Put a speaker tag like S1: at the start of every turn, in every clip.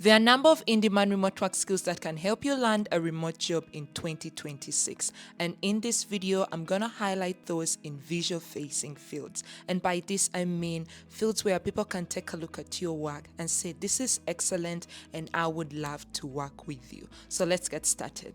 S1: There are a number of in-demand remote work skills that can help you land a remote job in 2026. And in this video, I'm going to highlight those in visual-facing fields. And by this, I mean fields where people can take a look at your work and say, this is excellent and I would love to work with you. So let's get started.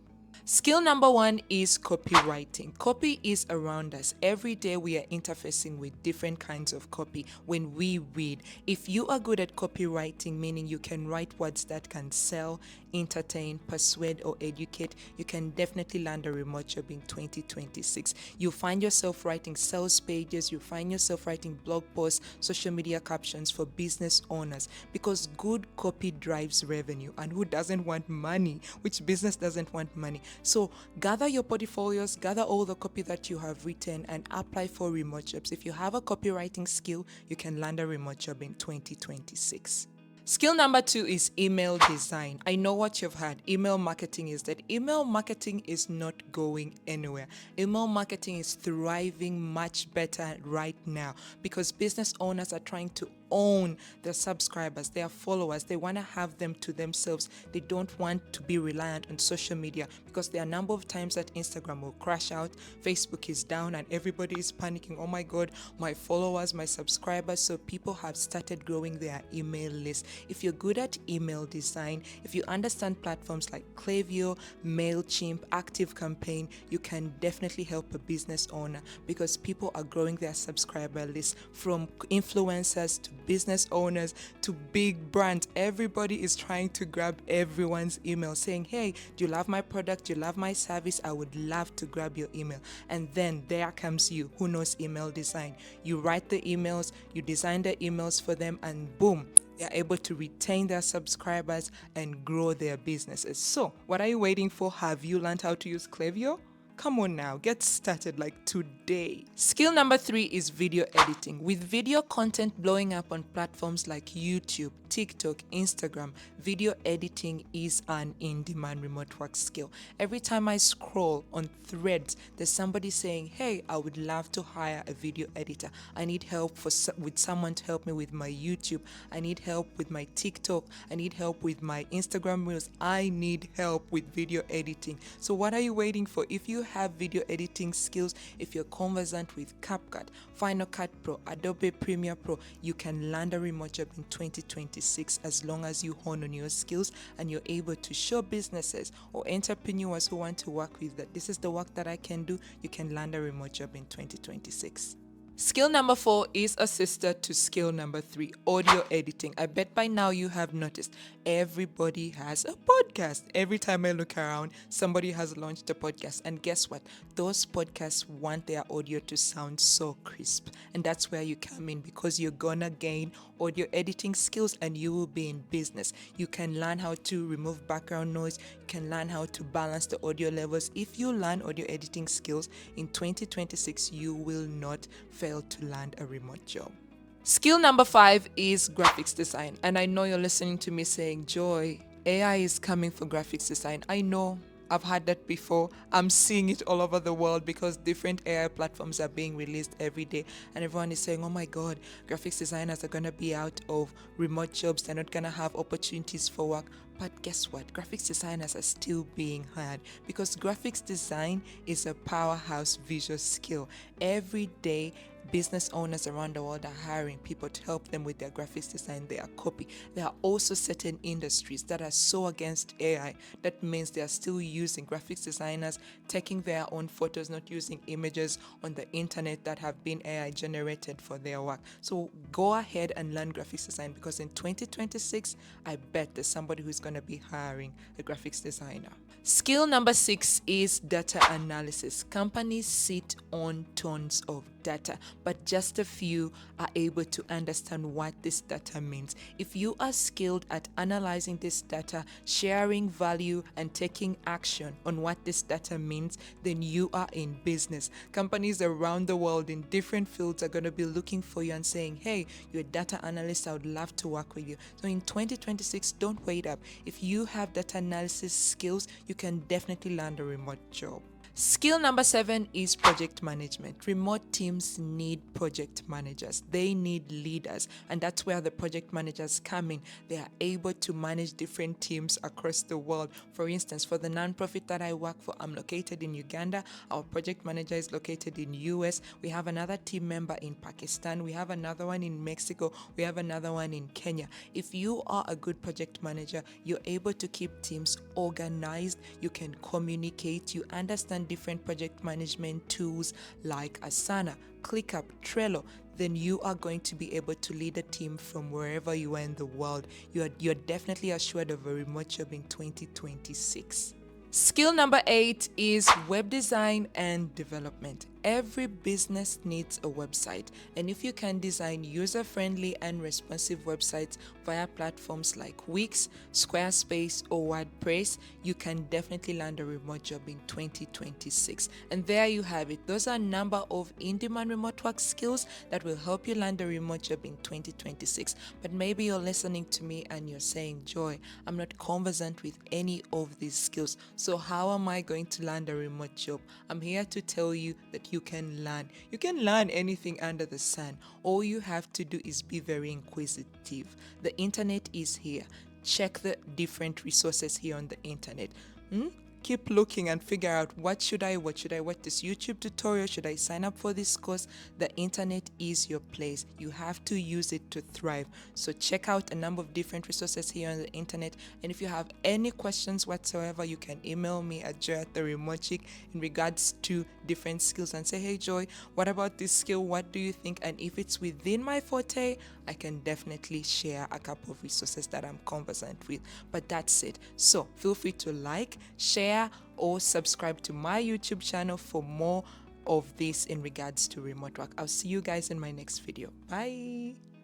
S1: Skill number one is copywriting. Copy is around us. Every day we are interfacing with different kinds of copy when we read. If you are good at copywriting, meaning you can write words that can sell, entertain, persuade, or educate, you can definitely land a remote job in 2026. You'll find yourself writing sales pages, you'll find yourself writing blog posts, social media captions for business owners, because good copy drives revenue. And who doesn't want money? Which business doesn't want money? So gather your portfolios, gather all the copy that you have written and apply for remote jobs. If you have a copywriting skill, you can land a remote job in 2026. Skill number two is email design. I know what you've heard. Email marketing is that. Email marketing is not going anywhere. Email marketing is thriving much better right now because business owners are trying to own their subscribers, their followers. They want to have them to themselves. They don't want to be reliant on social media because there are a number of times that Instagram will crash out, Facebook is down, and everybody is panicking. Oh my God, my followers, my subscribers. So people have started growing their email list. If you're good at email design, if you understand platforms like Klaviyo, MailChimp, ActiveCampaign, you can definitely help a business owner because people are growing their subscriber list from influencers to business owners to big brands. Everybody is trying to grab everyone's email saying, hey, do you love my product? Do you love my service? I would love to grab your email. And then there comes you who knows email design. You write the emails, you design the emails for them, and boom, they are able to retain their subscribers and grow their businesses. So what are you waiting for? Have you learned how to use Klaviyo? Come on now, get started like today. Skill number three is video editing. With video content blowing up on platforms like YouTube, TikTok, Instagram, video editing is an in-demand remote work skill. Every time I scroll on threads, there's somebody saying, hey, I would love to hire a video editor. I need help with someone to help me with my YouTube. I need help with my TikTok. I need help with my Instagram reels. I need help with video editing. So what are you waiting for? If you have video editing skills, if you're conversant with CapCut, Final Cut Pro, Adobe Premiere Pro, you can land a remote job in 2026 as long as you hone on your skills and you're able to show businesses or entrepreneurs who want to work with that this is the work that I can do. You can land a remote job in 2026. Skill number four is a sister to skill number three, audio editing. I bet by now you have noticed everybody has a podcast. Every time I look around, somebody has launched a podcast. And guess what? Those podcasts want their audio to sound so crisp. And that's where you come in because you're gonna gain audio editing skills and you will be in business. You can learn how to remove background noise. You can learn how to balance the audio levels. If you learn audio editing skills in 2026, you will not fail to land a remote job. Skill number five is graphics design. And I know you're listening to me saying, Joy, AI is coming for graphics design. I know. I've had that before. I'm seeing it all over the world because different AI platforms are being released every day and everyone is saying, oh my God, graphics designers are going to be out of remote jobs. They're not going to have opportunities for work. But guess what? Graphics designers are still being hired because graphics design is a powerhouse visual skill. Every day, business owners around the world are hiring people to help them with their graphics design, their copy. There are also certain industries that are so against AI. That means they are still using graphics designers, taking their own photos, not using images on the internet that have been AI generated for their work. So go ahead and learn graphics design because in 2026, I bet there's somebody who's going to be hiring a graphics designer. Skill number six is data analysis. Companies sit on tons of data, but just a few are able to understand what this data means. If you are skilled at analyzing this data, sharing value, and taking action on what this data means, then you are in business. Companies around the world in different fields are going to be looking for you and saying, hey, you're a data analyst, I would love to work with you. So in 2026, don't wait up. If you have data analysis skills, you can definitely land a remote job. Skill number 7 is project management. Remote teams need project managers. They need leaders, and that's where the project managers come in. They are able to manage different teams across the world. For instance, for the nonprofit that I work for, I'm located in Uganda. Our project manager is located in US. We have another team member in Pakistan. We have another one in Mexico. We have another one in Kenya. If you are a good project manager, you're able to keep teams organized. You can communicate. You understand different project management tools like Asana, ClickUp, Trello. Then you are going to be able to lead a team from wherever you are in the world. You're definitely assured of a remote job in 2026. Skill number 8 is web design and development. Every business needs a website, and if you can design user-friendly and responsive websites via platforms like Wix, Squarespace, or WordPress, you can definitely land a remote job in 2026. And there you have it. Those are a number of in-demand remote work skills that will help you land a remote job in 2026. But maybe you're listening to me and you're saying, Joy, I'm not conversant with any of these skills. So how am I going to land a remote job? I'm here to tell you that you can learn. You can learn anything under the sun. All you have to do is be very inquisitive. The internet is here. Check the different resources here on the internet. Keep looking and figure out what should I watch this YouTube tutorial? Should I sign up for this course? The internet is your place. You have to use it to thrive. So check out a number of different resources here on the internet. And if you have any questions whatsoever, you can email me at joy@theremotechick in regards to different skills and say, hey Joy, what about this skill? What do you think? And if it's within my forte, I can definitely share a couple of resources that I'm conversant with. But that's it. So feel free to like, share, or subscribe to my YouTube channel for more of this in regards to remote work. I'll see you guys in my next video. Bye.